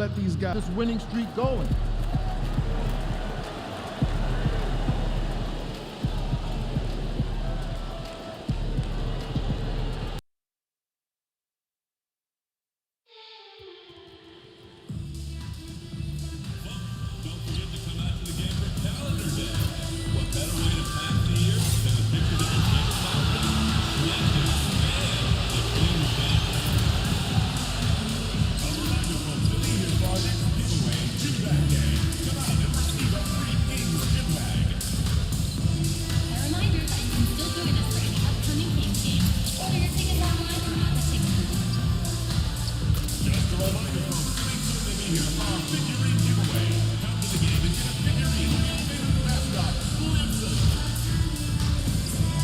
let these guys this winning streak going.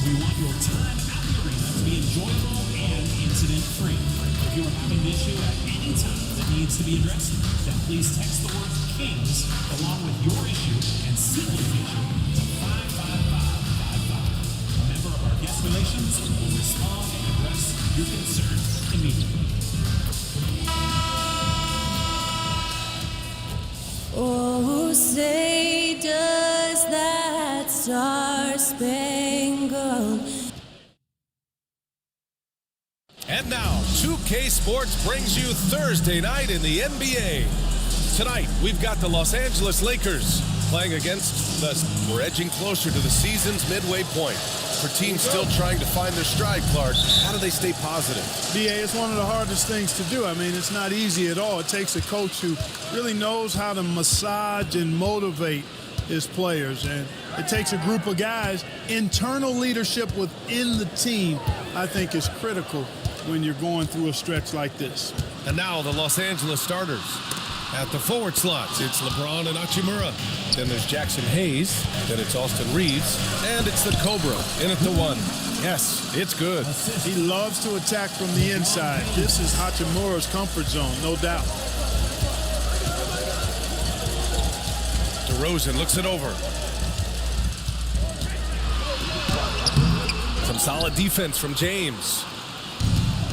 We want your time at the arena to be enjoyable and incident-free. If you are having an issue at any time that needs to be addressed, then please text the word KINGS along with your issue and simplification to 55555. A member of our guest relations will respond and address your concerns immediately. Oh, say does that star-spangled. And now, 2K Sports brings you Thursday night in the NBA. Tonight, we've got the Los Angeles Lakers playing against the... We're edging closer to the season's midway point. For teams still trying to find their stride, Clark, how do they stay positive? BA, it's one of the hardest things to do. I mean, it's not easy at all. It takes a coach who really knows how to massage and motivate his players. And it takes a group of guys. Internal leadership within the team, I think, is critical when you're going through a stretch like this. And now the Los Angeles starters. At the forward slots, it's LeBron and Hachimura. Then there's Jackson Hayes. Then it's Austin Reeves. And it's the Cobra in at the one. Yes, it's good. He loves to attack from the inside. This is Hachimura's comfort zone, no doubt. DeRozan looks it over. Some solid defense from James.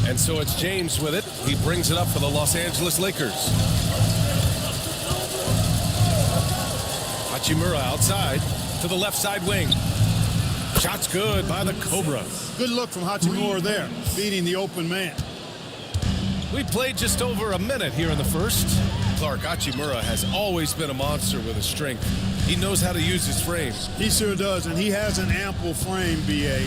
And so it's James with it. He brings it up for the Los Angeles Lakers. Hachimura outside to the left side wing. Shot's good by the Cobra. Good look from Hachimura there, beating the open man. We played just over a minute here in the first. Clark, Hachimura has always been a monster with his strength. He knows how to use his frame. He sure does, and he has an ample frame, BA.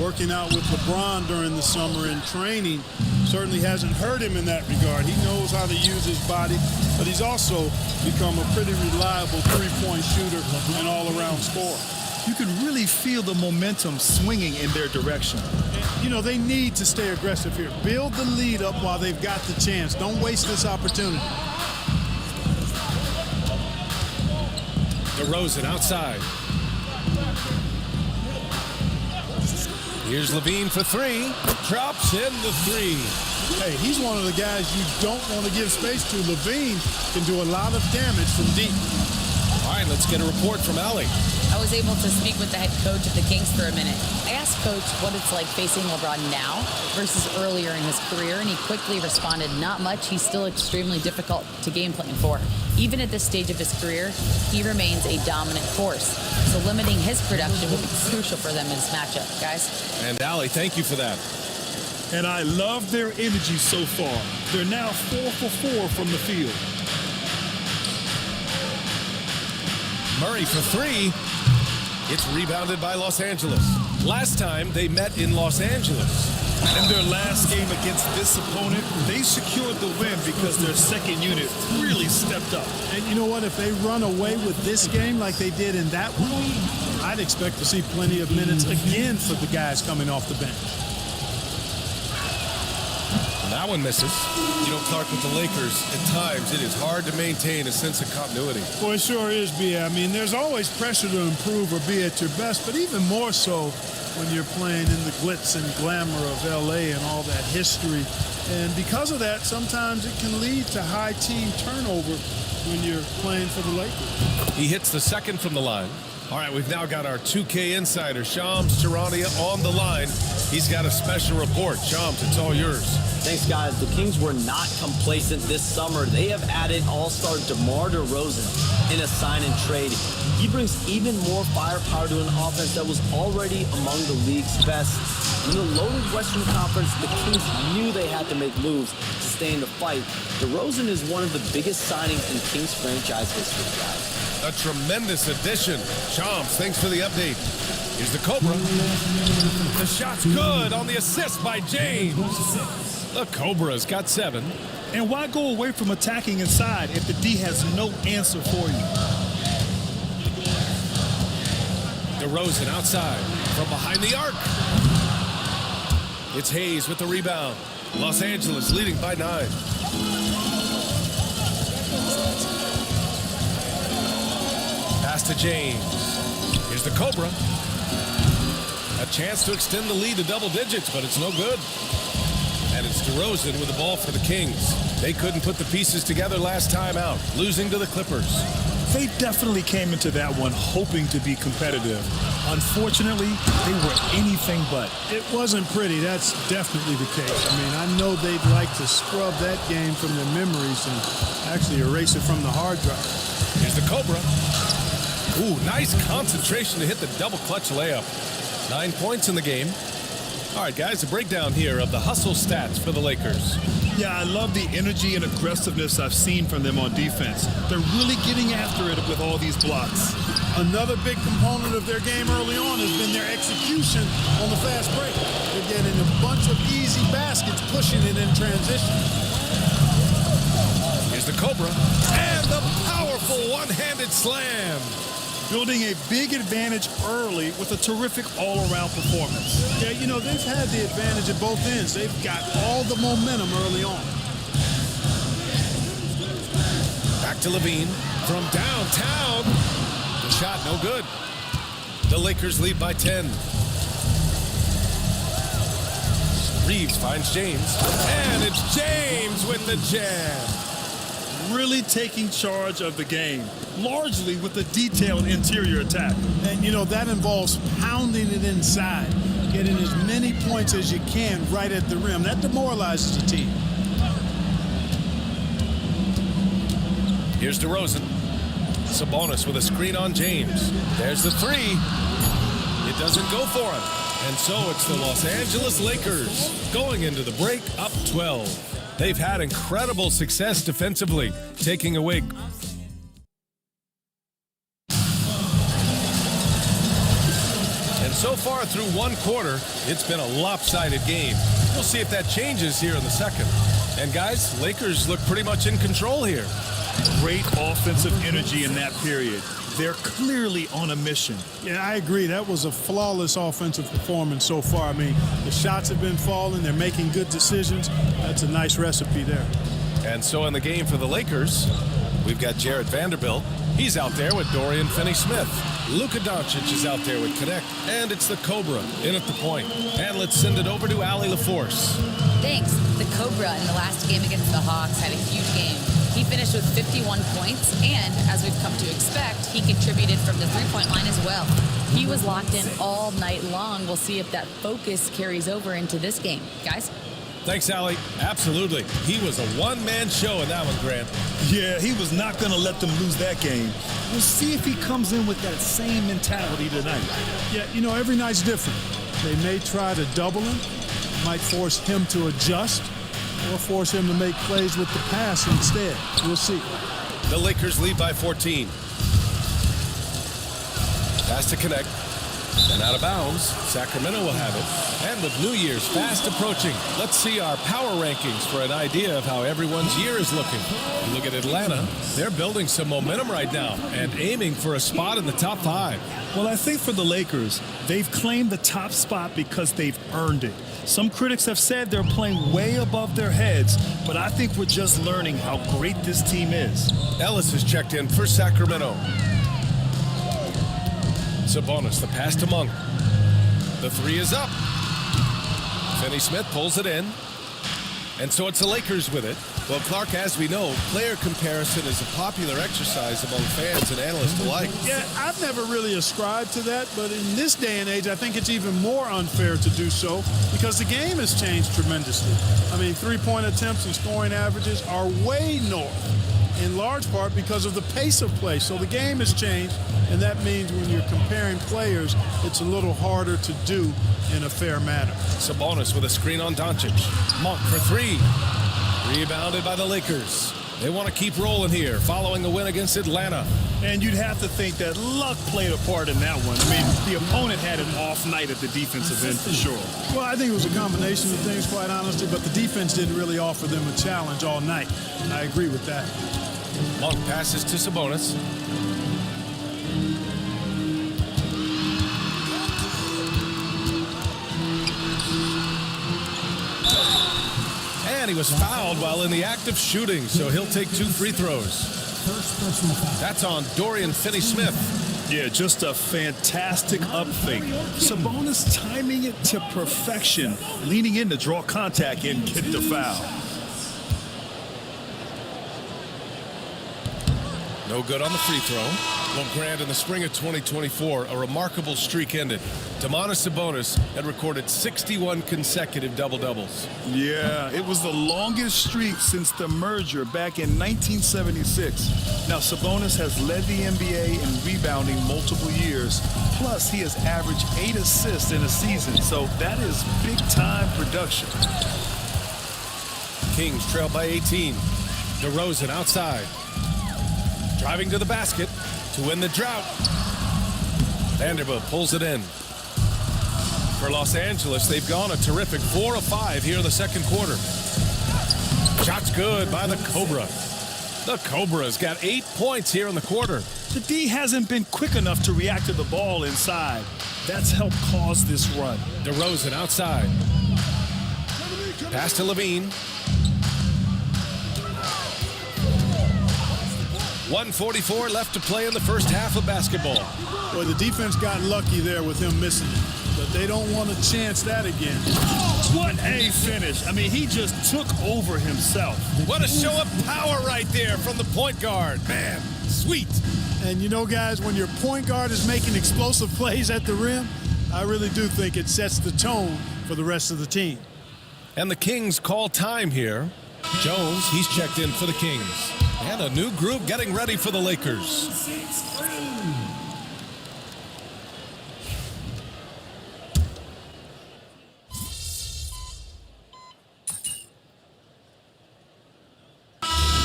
Working out with LeBron during the summer in training certainly hasn't hurt him in that regard. He knows how to use his body, but he's also become a pretty reliable three-point shooter and all-around scorer. You can really feel the momentum swinging in their direction. You know, they need to stay aggressive here. Build the lead up while they've got the chance. Don't waste this opportunity. DeRozan outside. Here's Levine for three. Drops in the three. Hey, he's one of the guys you don't want to give space to. Levine can do a lot of damage from deep. All right, let's get a report from Allie. I was able to speak with the head coach of the Kings for a minute. I asked Coach what it's like facing LeBron now versus earlier in his career, and he quickly responded, not much. He's still extremely difficult to game plan for. Even at this stage of his career, he remains a dominant force. So limiting his production will be crucial for them in this matchup, guys. And Allie, thank you for that. And I love their energy so far. They're now 4 for 4 from the field. Murray for three. It's rebounded by Los Angeles. Last time they met in Los Angeles. In their last game against this opponent, they secured the win because their second unit really stepped up. And you know what? If they run away with this game like they did in that one, I'd expect to see plenty of minutes again for the guys coming off the bench. That one misses. You know, Clark, with the Lakers, at times it is hard to maintain a sense of continuity. Well, it sure is, B.A. I mean, there's always pressure to improve or be at your best, but even more so when you're playing in the glitz and glamour of L.A. and all that history. And because of that, sometimes it can lead to high team turnover when you're playing for the Lakers. He hits the second from the line. All right, we've now got our 2K insider, Shams Charania, on the line. He's got a special report. Shams, it's all yours. Thanks, guys. The Kings were not complacent this summer. They have added all-star DeMar DeRozan in a sign and trade. He brings even more firepower to an offense that was already among the league's best. In the loaded Western Conference, the Kings knew they had to make moves to stay in the fight. DeRozan is one of the biggest signings in Kings franchise history, guys. A tremendous addition. Chomps, thanks for the update. Here's the Cobra. The shot's good on the assist by James. The Cobra's got 7. And why go away from attacking inside if the D has no answer for you? DeRozan outside from behind the arc. It's Hayes with the rebound. Los Angeles leading by 9. Pass to James. Here's the Cobra. A chance to extend the lead to double digits, but it's no good. And it's DeRozan with the ball for the Kings. They couldn't put the pieces together last time out, losing to the Clippers. They definitely came into that one hoping to be competitive. Unfortunately, they were anything but. It wasn't pretty. That's definitely the case. I mean, I know they'd like to scrub that game from their memories and actually erase it from the hard drive. Here's the Cobra. Ooh, nice concentration to hit the double clutch layup. 9 points in the game. All right, guys, a breakdown here of the hustle stats for the Lakers. Yeah, I love the energy and aggressiveness I've seen from them on defense. They're really getting after it with all these blocks. Another big component of their game early on has been their execution on the fast break. They're getting a bunch of easy baskets, pushing it in transition. Here's the Cobra. And the powerful one-handed slam. Building a big advantage early with a terrific all-around performance. Yeah, you know, they've had the advantage at both ends. They've got all the momentum early on. Back to Levine from downtown. The shot no good. The Lakers lead by 10. Reeves finds James. And it's James with the jam. Really taking charge of the game, largely with a detailed interior attack. And, you know, that involves pounding it inside, getting as many points as you can right at the rim. That demoralizes the team. Here's DeRozan. Sabonis with a screen on James. There's the 3. It doesn't go for him. And so it's the Los Angeles Lakers going into the break up 12. They've had incredible success defensively, taking away. And so far through one quarter, it's been a lopsided game. We'll see if that changes here in the second. And guys, Lakers look pretty much in control here. Great offensive energy in that period. They're clearly on a mission. Yeah, I agree. That was a flawless offensive performance so far. I mean, the shots have been falling. They're making good decisions. That's a nice recipe there. And so in the game for the Lakers, we've got Jarrett Vanderbilt. He's out there with Dorian Finney-Smith. Luka Doncic is out there with Connect. And it's the Cobra in at the point. And let's send it over to Allie LaForce. Thanks. The Cobra in the last game against the Hawks had a huge game. He finished with 51 points, and as we've come to expect, he contributed from the three-point line as well. He was locked in all night long. We'll see if that focus carries over into this game. Guys? Thanks, Allie. Absolutely. He was a one-man show in that one, Grant. Yeah, he was not going to let them lose that game. We'll see if he comes in with that same mentality tonight. Yeah, you know, every night's different. They may try to double him, might force him to adjust, or force him to make plays with the pass instead. We'll see. The Lakers lead by 14. Pass to Connect. And out of bounds, Sacramento will have it. And with New Year's fast approaching, let's see our power rankings for an idea of how everyone's year is looking. You look at Atlanta, they're building some momentum right now and aiming for a spot in the top 5. Well, I think for the Lakers, they've claimed the top spot because they've earned it. Some critics have said they're playing way above their heads, but I think we're just learning how great this team is. Ellis has checked in for Sacramento. Sabonis, the pass to Monk. The 3 is up. Finney-Smith pulls it in. And so it's the Lakers with it. Well, Clark, as we know, player comparison is a popular exercise among fans and analysts alike. Yeah, I've never really ascribed to that, but in this day and age, I think it's even more unfair to do so because the game has changed tremendously. I mean, three-point attempts and scoring averages are way north, in large part because of the pace of play. So the game has changed, and that means when you're comparing players, it's a little harder to do in a fair manner. Sabonis with a screen on Doncic. Monk for three. Rebounded by the Lakers. They want to keep rolling here following the win against Atlanta. And you'd have to think that luck played a part in that one. I mean, the opponent had an off night at the defensive end for sure. Well, I think it was a combination of things, quite honestly, but the defense didn't really offer them a challenge all night. I agree with that. Monk passes to Sabonis. And he was fouled while in the act of shooting, so he'll take 2 free throws. First personal foul. That's on Dorian Finney-Smith. Yeah, just a fantastic up fake. Sabonis timing it to perfection, leaning in to draw contact and get the foul. No good on the free throw. Well, Grant, in the spring of 2024, a remarkable streak ended. Domantas Sabonis had recorded 61 consecutive double-doubles. Yeah, it was the longest streak since the merger back in 1976. Now, Sabonis has led the NBA in rebounding multiple years. Plus, he has averaged 8 assists in a season, so that is big-time production. Kings trail by 18. DeRozan outside. Driving to the basket to win the drought. Vanderbilt pulls it in. For Los Angeles, they've gone a terrific 4 of 5 here in the second quarter. Shots good by the Cobra. The Cobra's got 8 points here in the quarter. The D hasn't been quick enough to react to the ball inside. That's helped cause this run. DeRozan outside. Pass to Levine. 1:44 left to play in the first half of basketball. Boy, the defense got lucky there with him missing it, but they don't want to chance that again. What a finish. I mean, he just took over himself. What a show of power right there from the point guard. Man, sweet. And you know, guys, when your point guard is making explosive plays at the rim, I really do think it sets the tone for the rest of the team. And the Kings call time here. Jones, he's checked in for the Kings. And a new group getting ready for the Lakers.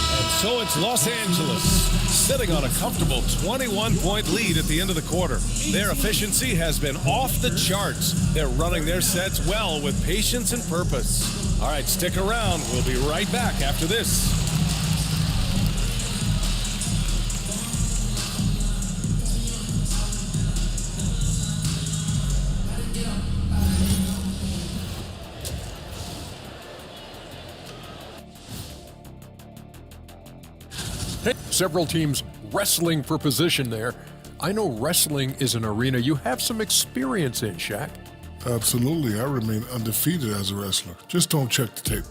And so it's Los Angeles, sitting on a comfortable 21-point lead at the end of the quarter. Their efficiency has been off the charts. They're running their sets well with patience and purpose. All right, stick around. We'll be right back after this. Several teams wrestling for position there. I know wrestling is an arena you have some experience in, Shaq. Absolutely. I remain undefeated as a wrestler. Just don't check the tape.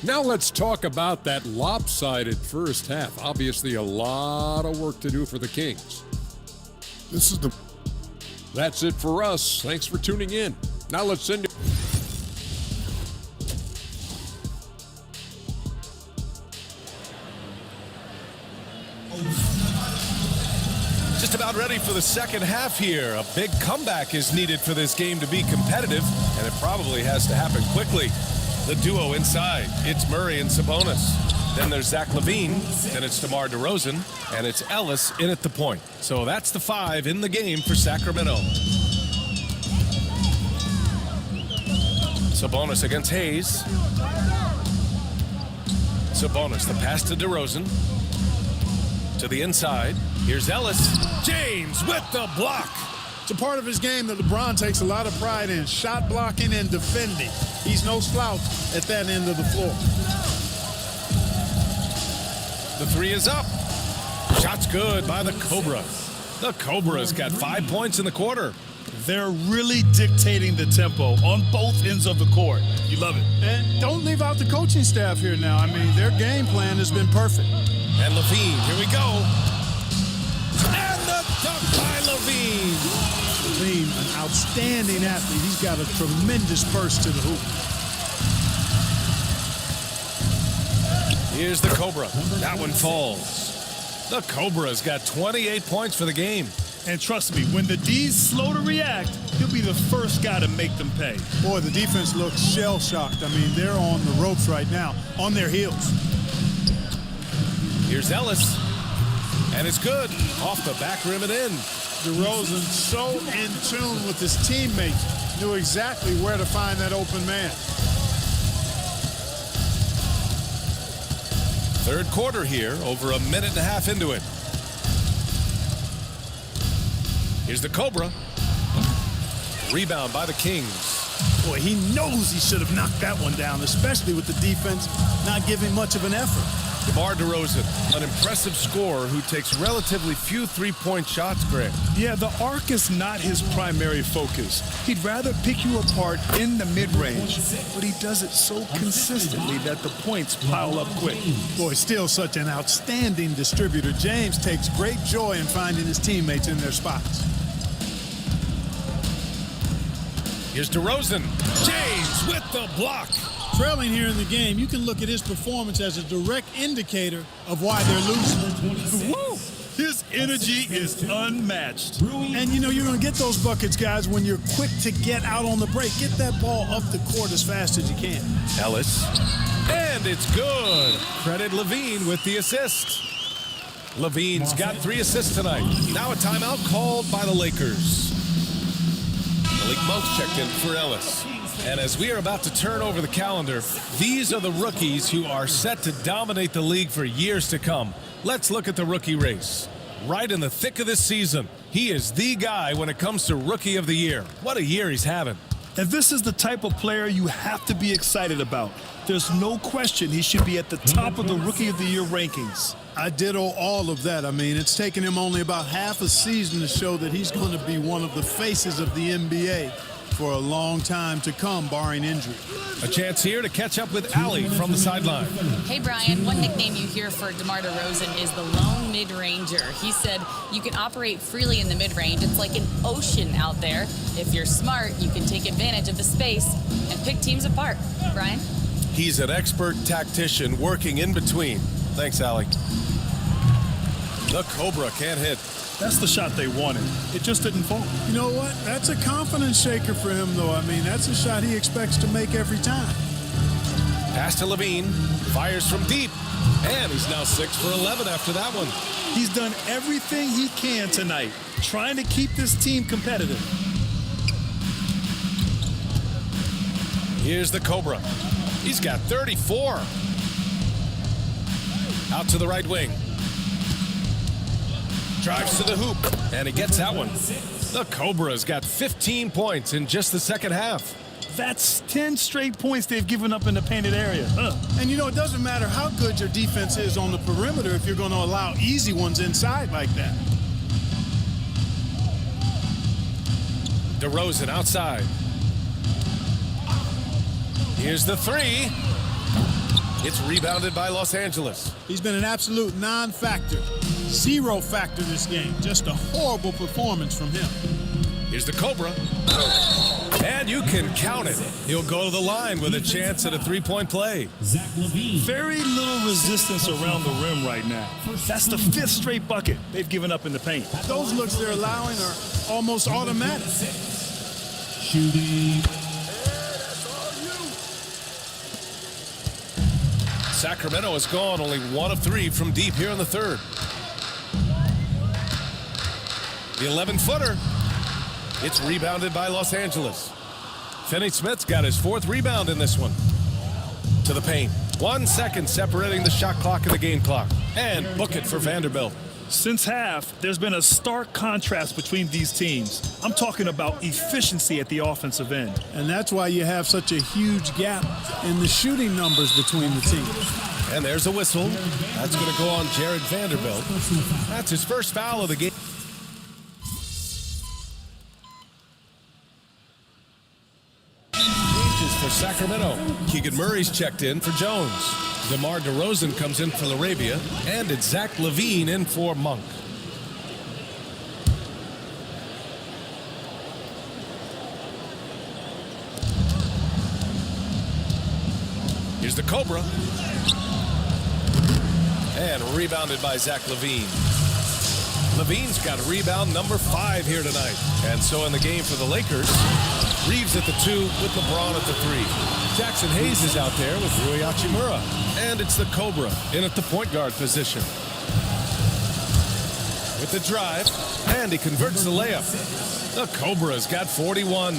Now let's talk about that lopsided first half. Obviously a lot of work to do for the Kings. That's it for us. Thanks for tuning in. Now let's send you. Just about ready for the second half here. A big comeback is needed for this game to be competitive, and it probably has to happen quickly. The duo inside, it's Murray and Sabonis. Then there's Zach LaVine, then it's DeMar DeRozan, and it's Ellis in at the point. So that's the 5 in the game for Sacramento. Sabonis against Hayes. Sabonis, the pass to DeRozan. To the inside. Here's Ellis. James with the block. It's a part of his game that LeBron takes a lot of pride in, shot blocking and defending. He's no slouch at that end of the floor. The 3 is up. Shot's good by the Cobra. The Cobra's got 5 points in the quarter. They're really dictating the tempo on both ends of the court. You love it. And don't leave out the coaching staff here now. I mean, their game plan has been perfect. And Levine, here we go. And the dunk by Levine. Levine, an outstanding athlete. He's got a tremendous burst to the hoop. Here's the Cobra. That one falls. The Cobra's got 28 points for the game. And trust me, when the D's slow to react, he'll be the first guy to make them pay. Boy, the defense looks shell-shocked. I mean, they're on the ropes right now, on their heels. Here's Ellis. And it's good. Off the back rim and in. DeRozan, so in tune with his teammates, knew exactly where to find that open man. Third quarter here, over a minute and a half into it. Here's the Cobra. Rebound by the Kings. Boy, he knows he should have knocked that one down, especially with the defense not giving much of an effort. DeMar DeRozan, an impressive scorer who takes relatively few three-point shots, Greg. Yeah, the arc is not his primary focus. He'd rather pick you apart in the mid-range, but he does it so consistently that the points pile up quick. Boy, still such an outstanding distributor. James takes great joy in finding his teammates in their spots. Here's DeRozan. James with the block. Trailing here in the game, you can look at his performance as a direct indicator of why they're losing. Woo! His energy is unmatched. And you know you're going to get those buckets, guys, when you're quick to get out on the break. Get that ball up the court as fast as you can. Ellis. And it's good. Credit Levine with the assist. Levine's got 3 assists tonight. Now a timeout called by the Lakers. Malik Monk's checked in for Ellis. And as we are about to turn over the calendar, these are the rookies who are set to dominate the league for years to come. Let's look at the rookie race. Right in the thick of this season, he is the guy when it comes to Rookie of the Year. What a year he's having. And this is the type of player you have to be excited about. There's no question he should be at the top of the Rookie of the Year rankings. I ditto all of that. I mean, it's taken him only about half a season to show that he's going to be one of the faces of the NBA for a long time to come, barring injury. A chance here to catch up with Allie from the sideline. Hey, Brian, one nickname you hear for DeMar DeRozan is the lone mid-ranger. He said you can operate freely in the mid-range. It's like an ocean out there. If you're smart, you can take advantage of the space and pick teams apart. Brian? He's an expert tactician working in between. Thanks, Allie. The Cobra can't hit. That's the shot they wanted. It just didn't fall. You know what? That's a confidence shaker for him, though. I mean, that's a shot he expects to make every time. Pass to Levine. Fires from deep. And he's now 6 for 11 after that one. He's done everything he can tonight, trying to keep this team competitive. Here's the Cobra. He's got 34. Out to the right wing. Drives to the hoop, and he gets that one. The Cobra's got 15 points in just the second half. That's 10 straight points they've given up in the painted area. And you know, it doesn't matter how good your defense is on the perimeter if you're going to allow easy ones inside like that. DeRozan outside. Here's the 3. It's rebounded by Los Angeles. He's been an absolute non-factor. Zero factor this game. Just a horrible performance from him. Here's the Cobra. And you can count it. He'll go to the line with a chance at a three-point play. Zach Levine. Very little resistance around the rim right now. That's the 5th straight bucket they've given up in the paint. Those looks they're allowing are almost automatic. Shooting. Sacramento has gone only 1 of 3 from deep here in the third. The 11-footer. It's rebounded by Los Angeles. Finney-Smith's got his 4th rebound in this one. To the paint. 1 second separating the shot clock and the game clock. And book it for Vanderbilt. Since half, there's been a stark contrast between these teams. I'm talking about efficiency at the offensive end. And that's why you have such a huge gap in the shooting numbers between the teams. And there's a whistle. That's going to go on Jared Vanderbilt. That's his first foul of the game. Sacramento. Keegan Murray's checked in for Jones. DeMar DeRozan comes in for Laravia. And it's Zach LaVine in for Monk. Here's the Cobra. And rebounded by Zach LaVine. LaVine's got rebound number 5 here tonight. And so in the game for the Lakers, Reeves at the 2 with LeBron at the 3. Jackson Hayes is out there with Rui Hachimura. And it's the Cobra in at the point guard position. With the drive, and he converts the layup. The Cobra's got 41.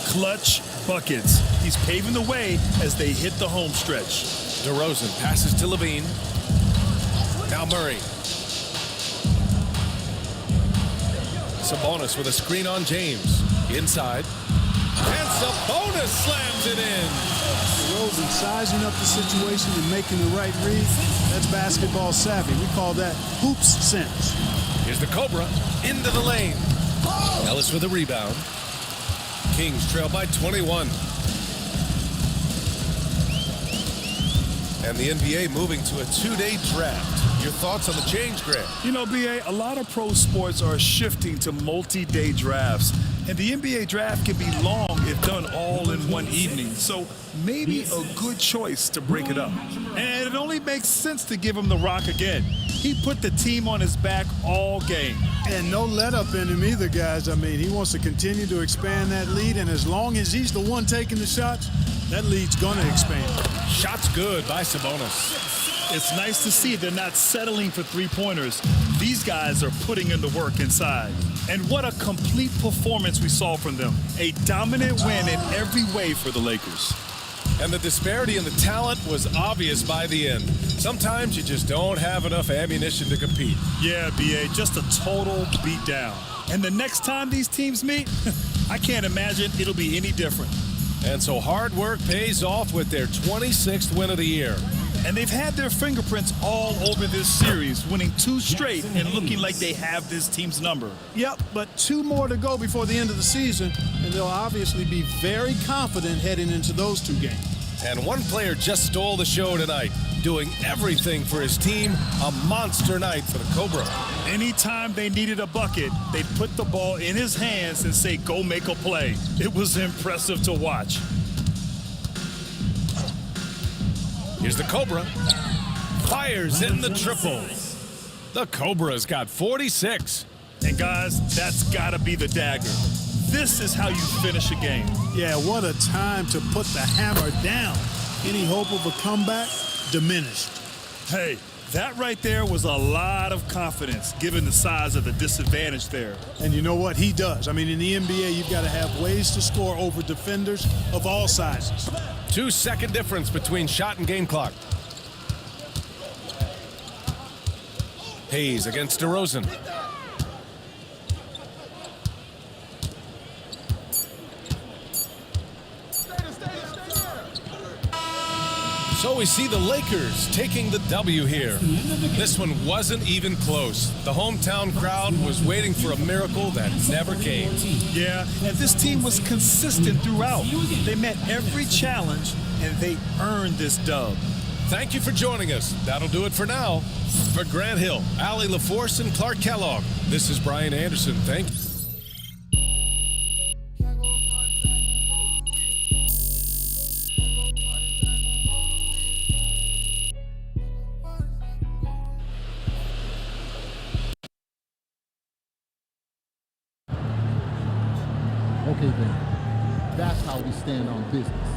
Clutch buckets. He's paving the way as they hit the home stretch. DeRozan passes to LaVine. Now Murray. Sabonis with a screen on James. Inside. And Sabonis slams it in. DeRozan sizing up the situation and making the right read. That's basketball savvy. We call that hoops sense. Here's the Cobra into the lane. Ellis with a rebound. Kings trail by 21. And the NBA moving to a 2-day draft. Your thoughts on the change, Grant? You know, BA, a lot of pro sports are shifting to multi-day drafts. And the NBA draft can be long if done all in one evening. So maybe a good choice to break it up. And it only makes sense to give him the rock again. He put the team on his back all game. And no let up in him either, guys. I mean, he wants to continue to expand that lead. And as long as he's the one taking the shots, that lead's going to expand. Shots good by Sabonis. It's nice to see they're not settling for three-pointers. These guys are putting in the work inside. And what a complete performance we saw from them. A dominant win in every way for the Lakers. And the disparity in the talent was obvious by the end. Sometimes you just don't have enough ammunition to compete. Yeah, BA, just a total beatdown. And the next time these teams meet, I can't imagine it'll be any different. And so hard work pays off with their 26th win of the year. And they've had their fingerprints all over this series, winning 2 straight and looking like they have this team's number. Yep, but 2 more to go before the end of the season, and they'll obviously be very confident heading into those 2 games. And one player just stole the show tonight, doing everything for his team. A monster night for the Cobra. Anytime they needed a bucket, they'd put the ball in his hands and say, go make a play. It was impressive to watch. Here's the Cobra. Fires in the triple. The Cobra's got 46. And guys, that's gotta be the dagger. This is how you finish a game. Yeah, what a time to put the hammer down. Any hope of a comeback? Diminished. Hey, that right there was a lot of confidence given the size of the disadvantage there. And you know what? He does. I mean, in the NBA, you've got to have ways to score over defenders of all sizes. 2-second difference between shot and game clock. Hayes against DeRozan. So we see the Lakers taking the W here. This one wasn't even close. The hometown crowd was waiting for a miracle that never came. Yeah, and this team was consistent throughout. They met every challenge, and they earned this dub. Thank you for joining us. That'll do it for now. For Grant Hill, Allie LaForce, and Clark Kellogg, this is Brian Anderson. Thank you. Okay then, that's how we stand on business.